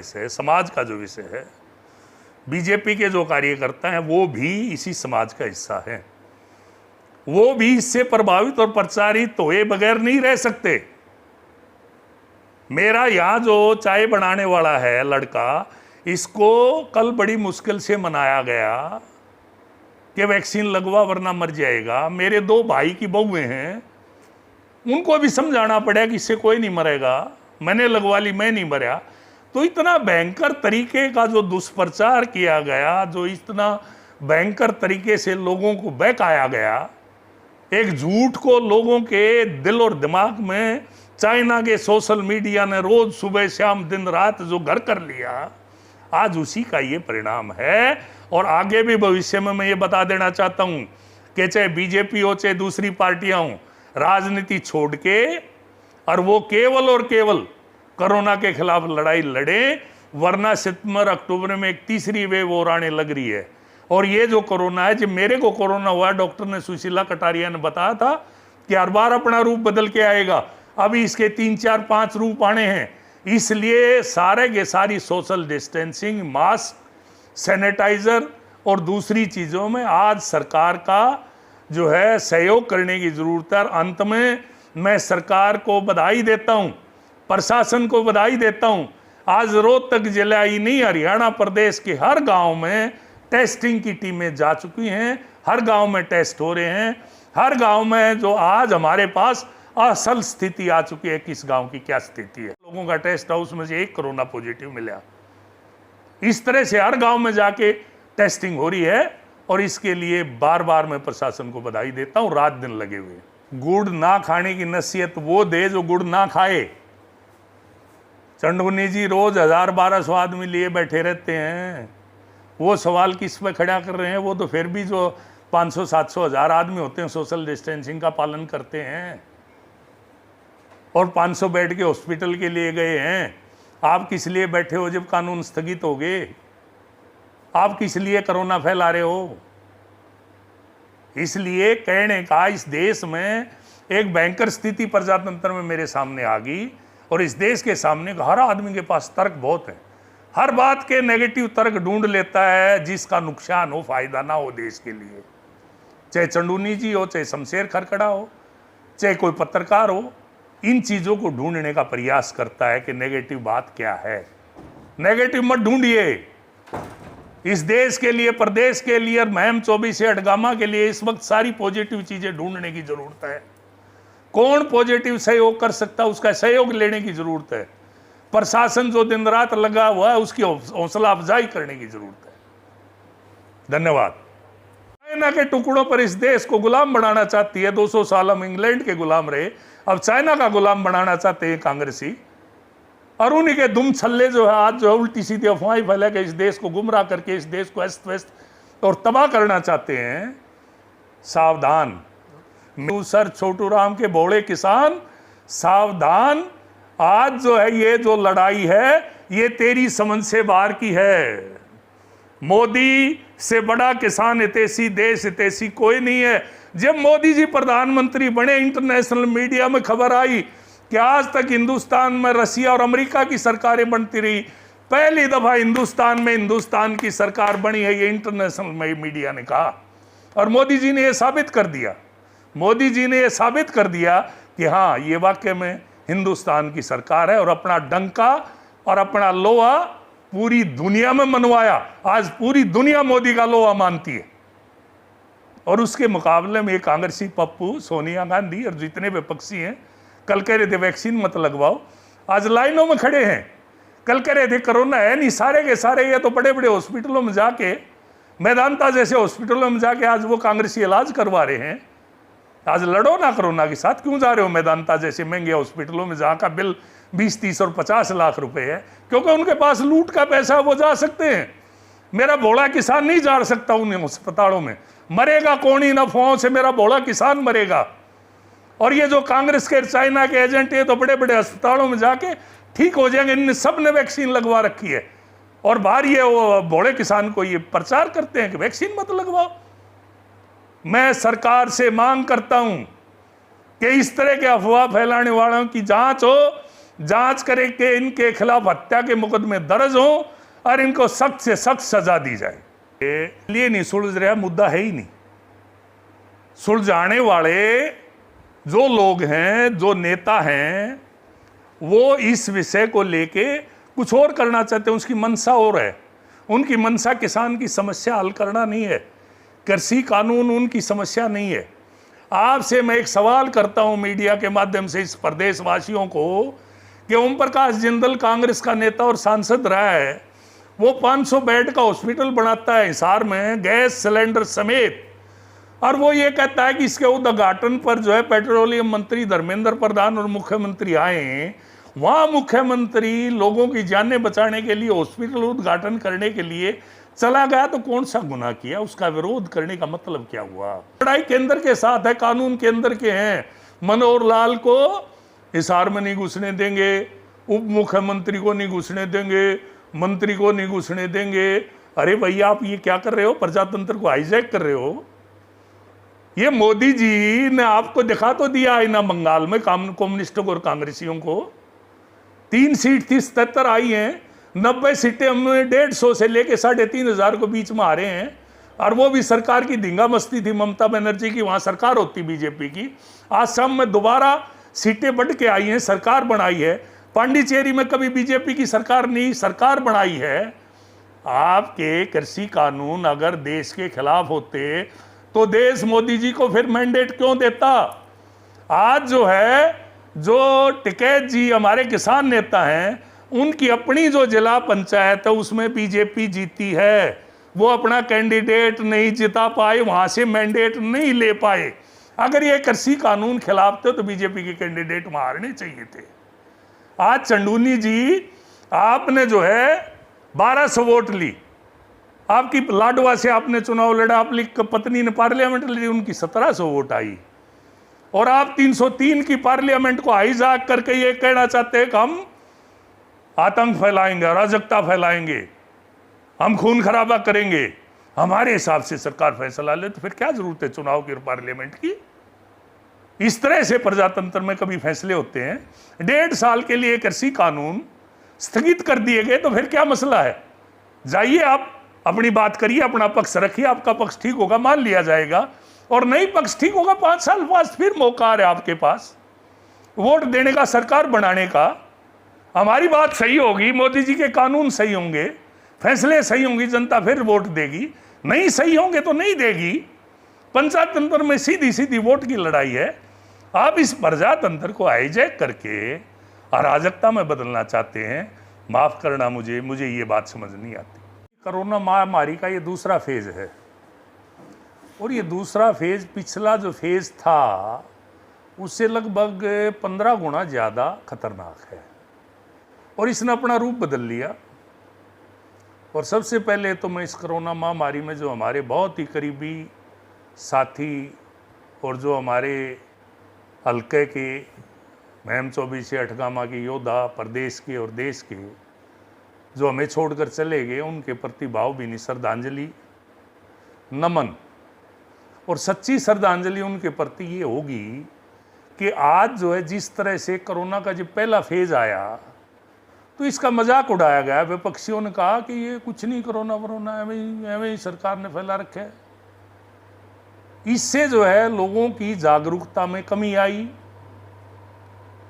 विषय है, समाज का जो विषय है, बीजेपी के जो कार्यकर्ता हैं वो भी इसी समाज का हिस्सा है, वो भी इससे प्रभावित और प्रचारित हुए बगैर नहीं रह सकते। मेरा यहाँ जो चाय बनाने वाला है लड़का, इसको कल बड़ी मुश्किल से मनाया गया कि वैक्सीन लगवा वरना मर जाएगा। मेरे 2 भाई की बहुएं हैं, उनको भी समझाना पड़ा कि इससे कोई नहीं मरेगा, मैंने लगवा ली, मैं नहीं मरा। तो इतना भयंकर तरीके का जो दुष्प्रचार किया गया, जो इतना भयंकर तरीके से लोगों को बहकाया गया, एक झूठ को लोगों के दिल और दिमाग में चाइना के सोशल मीडिया ने रोज सुबह शाम दिन रात जो घर कर लिया, आज उसी का ये परिणाम है। और आगे भी भविष्य में मैं ये बता देना चाहता हूं कि चाहे बीजेपी हो चाहे दूसरी पार्टियां हो, राजनीति छोड़ के और वो केवल और केवल कोरोना के खिलाफ लड़ाई लड़े, वरना सितंबर अक्टूबर में एक तीसरी वेव और आने लग रही है। और ये जो कोरोना है, जब मेरे को कोरोना हुआ, डॉक्टर ने सुशीला कटारिया ने बताया था कि हर बार अपना रूप बदल के आएगा, अभी इसके 3 4 5 रूप आने हैं। इसलिए सारे के सारी सोशल डिस्टेंसिंग, मास्क, सैनिटाइजर और दूसरी चीज़ों में आज सरकार का जो है सहयोग करने की ज़रूरत है। अंत में मैं सरकार को बधाई देता हूँ, प्रशासन को बधाई देता हूँ। आज रोहतक जिला ही नहीं, हरियाणा प्रदेश के हर गांव में टेस्टिंग की टीमें जा चुकी हैं, हर गांव में टेस्ट हो रहे हैं, हर गांव में जो आज हमारे पास असल स्थिति आ चुकी है, किस गांव की क्या स्थिति है। लोगों का टेस्ट हाउस में से 1 कोरोना पॉजिटिव मिला। इस तरह से हर गांव में जाके टेस्टिंग हो रही है और इसके लिए बार बार मैं प्रशासन को बधाई देता हूं, रात दिन लगे हुए। गुड़ ना खाने की नसीहत वो दे जो गुड़ ना खाए। चंडमुनी जी रोज 1000-1200 आदमी लिए बैठे रहते हैं, वो सवाल किस पे खड़ा कर रहे हैं? वो तो फिर भी जो 500-700 1000 आदमी होते हैं सोशल डिस्टेंसिंग का पालन करते हैं और 500 बेड के हॉस्पिटल के लिए गए हैं। आप किस लिए बैठे हो जब कानून स्थगित हो गए? आप किस लिए कोरोना फैला रहे हो? इसलिए कहने का, इस देश में एक भयंकर स्थिति प्रजातंत्र में मेरे सामने आ गई और इस देश के सामने हर आदमी के पास तर्क बहुत है, हर बात के नेगेटिव तर्क ढूंढ लेता है जिसका नुकसान हो, फायदा ना हो देश के लिए। चाहे चंडूनी जी हो, चाहे शमशेर खरखड़ा हो, चाहे कोई पत्रकार हो, इन चीज़ों को ढूंढने का प्रयास करता है कि नेगेटिव बात क्या है। नेगेटिव मत ढूंढिए। इस देश के लिए, प्रदेश के लिए और महम 24 अडगामा के लिए इस वक्त सारी पॉजिटिव चीज़ें ढूंढने की ज़रूरत है। कौन पॉजिटिव सहयोग कर सकता है, उसका सहयोग लेने की ज़रूरत है। प्रशासन जो दिन रात लगा हुआ है उसकी हौसला अफजाई करने की ज़रूरत है। धन्यवाद। चाइना के टुकड़ों पर इस देश को गुलाम बनाना चाहती है। 200 साल हम इंग्लैंड के गुलाम रहे, अब चाइना का गुलाम बनाना चाहते हैं कांग्रेसी। और उन्हीं के दुम छल्ले जो है आज जो है उल्टी सीधी अफवाहें फैला के इस देश को गुमराह करके इस देश को अस्त व्यस्त और तबाह करना चाहते हैं। सावधान सर छोटू राम के भोले किसान, सावधान। आज जो है ये जो लड़ाई है ये तेरी समझ से बाहर की है। मोदी से बड़ा किसान हितैषी, देश हितैषी कोई नहीं है। जब मोदी जी प्रधानमंत्री बने, इंटरनेशनल मीडिया में खबर आई कि आज तक हिंदुस्तान में रसिया और अमेरिका की सरकारें बनती रही, पहली दफा हिंदुस्तान में हिंदुस्तान की सरकार बनी है, ये इंटरनेशनल मीडिया ने कहा। और मोदी जी ने यह साबित कर दिया, मोदी जी ने यह साबित कर दिया कि हाँ ये वाकई में हिंदुस्तान की सरकार है। और अपना डंका और अपना लोहा पूरी दुनिया में मनवाया। आज पूरी दुनिया मोदी का लोहा मानती है। और उसके मुकाबले में एक कांग्रेसी पप्पू, सोनिया गांधी और जितने विपक्षी हैं, कल कह रहे थे वैक्सीन मत लगवाओ, आज लाइनों में खड़े हैं। कल कह रहे थे कोरोना है नहीं, सारे के सारे ये तो बड़े बड़े हॉस्पिटलों में जाके, मेदांता जैसे हॉस्पिटलों में जाके आज वो कांग्रेसी इलाज करवा रहे हैं। आज लड़ो ना कोरोना के साथ, क्यों जा रहे हो मेदांता जैसे महंगे हॉस्पिटलों में जहाँ का बिल 20, 30 और 50 लाख रुपए है? क्योंकि उनके पास लूट का पैसा, वो जा सकते हैं। मेरा भोला किसान नहीं जा सकता उन अस्पतालों में। मरेगा कौन इन अफवाहों से? मेरा भोला किसान मरेगा। और ये जो कांग्रेस के, चाइना के एजेंट, ये तो बड़े बड़े अस्पतालों में जाके ठीक हो जाएंगे। इन सब ने वैक्सीन लगवा रखी है और बाहर ये वो भोले किसान को ये प्रचार करते हैं कि वैक्सीन मत लगवाओ। मैं सरकार से मांग करता हूं कि इस तरह के अफवाह फैलाने वालों की जांच हो, जांच करें कि इनके खिलाफ हत्या के मुकदमे दर्ज हो और इनको सख्त से सख्त सजा दी जाए। लिए नहीं सुलझ रहा, मुद्दा है ही नहीं। सुलझाने वाले जो लोग हैं, जो नेता हैं, वो इस विषय को लेके कुछ और करना चाहते हैं, उसकी मंशा और है। उनकी मंशा किसान की समस्या हल करना नहीं है, कृषि कानून उनकी समस्या नहीं है। आपसे मैं एक सवाल करता हूं मीडिया के माध्यम से इस प्रदेशवासियों को कि ओम प्रकाश जिंदल कांग्रेस का नेता और सांसद रहा है, वो 500 बेड का हॉस्पिटल बनाता है हिसार में, गैस सिलेंडर समेत, और वो ये कहता है कि इसके उद्घाटन पर जो है पेट्रोलियम मंत्री धर्मेंद्र प्रधान और मुख्यमंत्री आए। वहां मुख्यमंत्री लोगों की जानें बचाने के लिए हॉस्पिटल उद्घाटन करने के लिए चला गया, तो कौन सा गुनाह किया? उसका विरोध करने का मतलब क्या हुआ? लड़ाई केंद्र के साथ है, कानून केंद्र के हैं। मनोहर लाल को हिसार में नहीं घुसने देंगे, उप मुख्यमंत्री को नहीं घुसने देंगे, मंत्री को नहीं घुसने देंगे। अरे भैया, आप ये क्या कर रहे हो? प्रजातंत्र को हाईजैक कर रहे हो। ये मोदी जी ने आपको दिखा तो दिया है ना, बंगाल में कम्युनिस्टों को और कांग्रेसियों को 3 सीट थी, 77 आई हैं। 90 सीटें हमने 150 से लेके 3500 को बीच में आ रहे हैं, और वो भी सरकार की धींगा मस्ती थी ममता बनर्जी की, वहां सरकार होती बीजेपी की। आसाम में दोबारा सीटें बढ़ के आई हैं, सरकार बनाई है। पांडिचेरी में कभी बीजेपी की सरकार नहीं, सरकार बनाई है। आपके कृषि कानून अगर देश के खिलाफ होते तो देश मोदी जी को फिर मैंडेट क्यों देता? आज जो है, जो टिकैत जी हमारे किसान नेता हैं, उनकी अपनी जो जिला पंचायत है उसमें बीजेपी जीती है, वो अपना कैंडिडेट नहीं जिता पाए, वहां से मैंडेट नहीं ले पाए। अगर ये कृषि कानून खिलाफ थे तो बीजेपी के कैंडिडेट मारने चाहिए थे। आज चंडूनी जी, आपने जो है 1200 वोट ली, आपकी लाडवा से आपने चुनाव लड़ा, आपकी पत्नी ने पार्लियामेंट ली, उनकी 1700 वोट आई, और आप 303 की पार्लियामेंट को हाईजैक करके ये कहना चाहते हैं कि हम आतंक फैलाएंगे, अराजकता फैलाएंगे, हम खून खराबा करेंगे। हमारे हिसाब से सरकार फैसला ले, तो फिर क्या जरूरत है चुनाव की और पार्लियामेंट की? इस तरह से प्रजातंत्र में कभी फैसले होते हैं? 1.5 साल के लिए कृषि कानून स्थगित कर दिए गए, तो फिर क्या मसला है? जाइए, आप अपनी बात करिए, अपना पक्ष रखिए, आपका पक्ष ठीक होगा मान लिया जाएगा, और नहीं पक्ष ठीक होगा 5 साल बाद फिर मौका है आपके पास वोट देने का, सरकार बनाने का। हमारी बात सही होगी, मोदी जी के कानून सही होंगे, फैसले सही होंगे, जनता फिर वोट देगी। नहीं सही होंगे तो नहीं देगी। पंचायतंत्र में सीधी सीधी वोट की लड़ाई है। आप इस प्रजातंत्र को हाईजैक करके अराजकता में बदलना चाहते हैं। माफ करना, मुझे ये बात समझ नहीं आती। कोरोना महामारी का ये दूसरा फेज है, और ये दूसरा फेज पिछला जो फेज था उससे लगभग 15 गुना ज़्यादा खतरनाक है, और इसने अपना रूप बदल लिया। और सबसे पहले तो मैं इस कोरोना महामारी में जो हमारे बहुत ही करीबी साथी और जो हमारे हल्के के महम 24 अठगामा के योद्धा, प्रदेश के और देश के, जो हमें छोड़कर चले गए, उनके प्रति भावभीनी श्रद्धांजलि, नमन। और सच्ची श्रद्धांजलि उनके प्रति ये होगी कि आज जो है, जिस तरह से कोरोना का जब पहला फेज आया तो इसका मजाक उड़ाया गया। विपक्षियों ने कहा कि ये कुछ नहीं, कोरोना वरोना एवं ही सरकार ने फैला रखा है। इससे जो है लोगों की जागरूकता में कमी आई।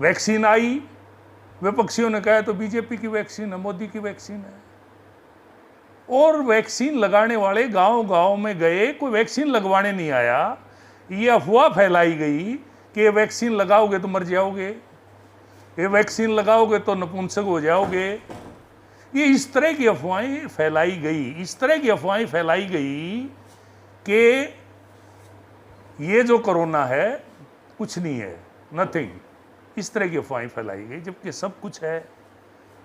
वैक्सीन आई, विपक्षियों ने कहा तो बीजेपी की वैक्सीन है, मोदी की वैक्सीन है। और वैक्सीन लगाने वाले गांव-गांव में गए, कोई वैक्सीन लगवाने नहीं आया। ये अफवाह फैलाई गई कि ये वैक्सीन लगाओगे तो मर जाओगे, ये वैक्सीन लगाओगे तो नपुंसक हो जाओगे। ये इस तरह की अफवाहें फैलाई गई कि ये जो कोरोना है कुछ नहीं है, नथिंग। इस तरह की अफवाहें फैलाई गई, जबकि सब कुछ है।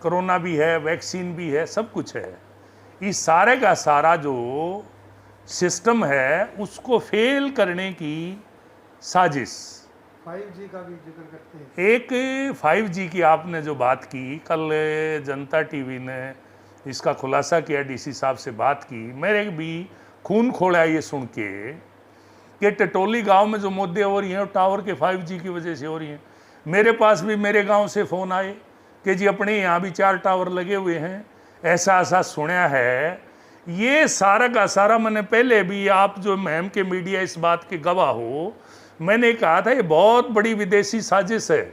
कोरोना भी है, वैक्सीन भी है, सब कुछ है। इस सारे का सारा जो सिस्टम है उसको फेल करने की साजिश। 5G का भी जिक्र करते हैं। एक 5G की आपने जो बात की, कल जनता टीवी ने इसका खुलासा किया, डीसी साहब से बात की। मेरे भी खून खोला ये सुन के कि टटोली गांव में जो मुद्दे हो रही हैं टावर के 5G की वजह से हो रही हैं। मेरे पास भी मेरे गांव से फ़ोन आए कि जी अपने यहाँ भी 4 टावर लगे हुए हैं, ऐसा ऐसा सुना है। ये सारा का सारा मैंने पहले भी, आप जो मैम के मीडिया इस बात के गवाह हो, मैंने कहा था ये बहुत बड़ी विदेशी साजिश है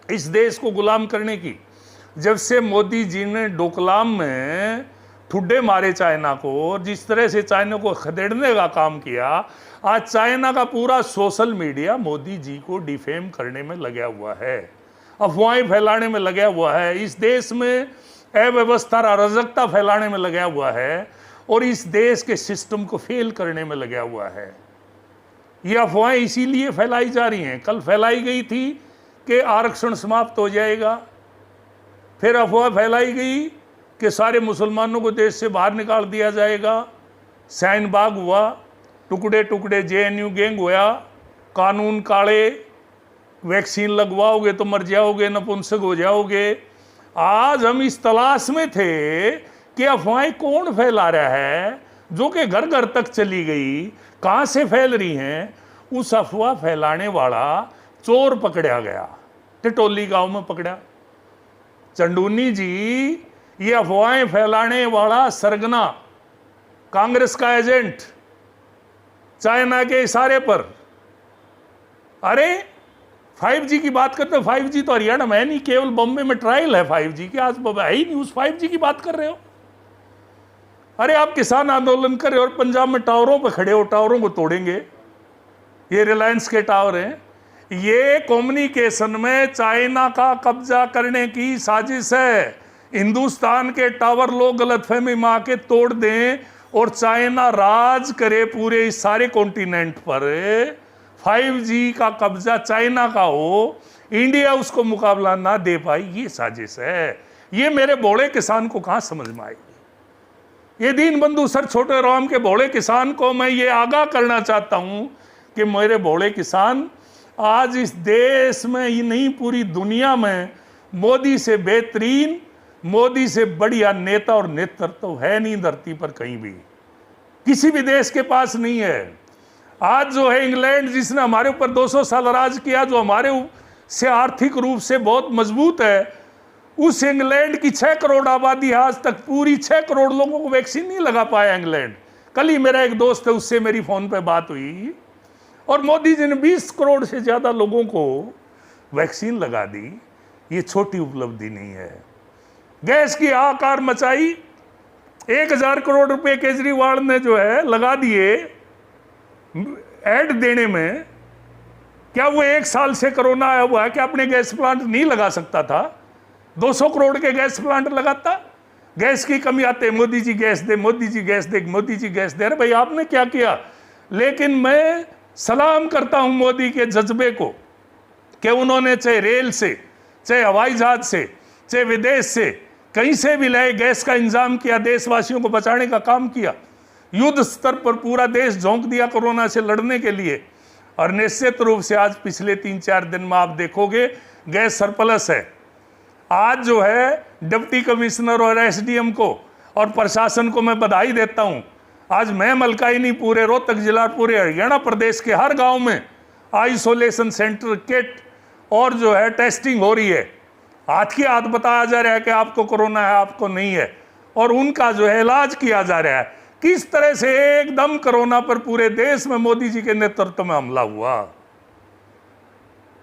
इस देश को गुलाम करने की। जब से मोदी जी ने डोकलाम में ठुड्डे मारे चाइना को, और जिस तरह से चाइना को खदेड़ने का काम किया, आज चाइना का पूरा सोशल मीडिया मोदी जी को डिफेम करने में लगा हुआ है, अफवाहें फैलाने में लगा हुआ है, इस देश में अव्यवस्था अराजकता फैलाने में लगा हुआ है, और इस देश के सिस्टम को फेल करने में लगा हुआ है। ये अफवाहें इसीलिए फैलाई जा रही हैं। कल फैलाई गई थी कि आरक्षण समाप्त हो जाएगा, फिर अफवाह फैलाई गई कि सारे मुसलमानों को देश से बाहर निकाल दिया जाएगा, शाहीन बाग हुआ, टुकड़े टुकड़े JNU गैंग हुआ, कानून काले, वैक्सीन लगवाओगे तो मर जाओगे, नपुंसक हो जाओगे। आज हम इस तलाश में थे कि अफवाहें कौन फैला रहा है, जो कि घर घर तक चली गई, कहाँ से फैल रही हैं। उस अफवाह फैलाने वाला चोर पकड़ा गया, टिटोली गांव में पकड़ा। चंदूनी जी, ये अफवाहें फैलाने वाला सरगना, कांग्रेस का एजेंट, चाइना के इशारे पर। अरे 5G की बात करते हो, 5G तो हरियाणा में नहीं, केवल बॉम्बे में ट्रायल है 5G की, आज है ही नहीं, उस 5G की बात कर रहे हो। अरे आप किसान आंदोलन कर रहे हो और पंजाब में टावरों पर खड़े हो, टावरों को तोड़ेंगे। ये रिलायंस के टावर हैं। ये कम्युनिकेशन में चाइना का कब्जा करने की साजिश है। हिंदुस्तान के टावर लोग गलतफहमी में आके तोड़ दें और चाइना राज करे पूरे इस सारे कॉन्टिनेंट पर, 5G का कब्जा चाइना का हो, इंडिया उसको मुकाबला ना दे पाई, ये साजिश है। ये मेरे भोले किसान को कहाँ समझ में आएगी। ये दीनबंधु सर छोटे राम के भोले किसान को मैं ये आगाह करना चाहता हूँ कि मेरे भोले किसान, आज इस देश में ही नहीं पूरी दुनिया में मोदी से बेहतरीन, मोदी से बढ़िया नेता और नेतृत्व है नहीं धरती पर कहीं भी, किसी भी देश के पास नहीं है। आज जो है इंग्लैंड, जिसने हमारे ऊपर 200 साल राज किया, जो हमारे से आर्थिक रूप से बहुत मजबूत है, उस इंग्लैंड की 6 करोड़ आबादी, आज तक पूरी 6 करोड़ लोगों को वैक्सीन नहीं लगा पाया इंग्लैंड। कल ही मेरा एक दोस्त है, उससे मेरी फोन पे बात हुई, और मोदी जी ने 20 करोड़ से ज्यादा लोगों को वैक्सीन लगा दी। ये छोटी उपलब्धि नहीं है। गैस की हाहाकार मचाई, 1000 करोड़ रुपए केजरीवाल ने जो है लगा दिए ऐड देने में। क्या वो 1 साल से कोरोना आया हुआ है, क्या अपने गैस प्लांट नहीं लगा सकता था? 200 करोड़ के गैस प्लांट लगाता। गैस की कमी आते, मोदी जी गैस दे, मोदी जी गैस दे, मोदी जी गैस दे। अरे भाई आपने क्या किया? लेकिन मैं सलाम करता हूं मोदी के जज्बे को कि उन्होंने चाहे रेल से, चाहे हवाई जहाज से, चाहे विदेश से, कहीं से भी लाए गैस का इंतजाम किया, देशवासियों को बचाने का काम किया। युद्ध स्तर पर पूरा देश झोंक दिया कोरोना से लड़ने के लिए। और निश्चित रूप से आज पिछले 3-4 दिन में आप देखोगे गैस सरप्लस है। आज जो है डिप्टी कमिश्नर और SDM को और प्रशासन को मैं बधाई देता हूं। आज मैं मलकाई नहीं, पूरे रोहतक जिला, पूरे हरियाणा प्रदेश के हर गांव में आइसोलेशन सेंटर, किट और जो है टेस्टिंग हो रही है। हाथ की हाथ बताया जा रहा है कि आपको कोरोना है, आपको नहीं है, और उनका जो है इलाज किया जा रहा है। किस तरह से एकदम कोरोना पर पूरे देश में मोदी जी के नेतृत्व में हमला हुआ।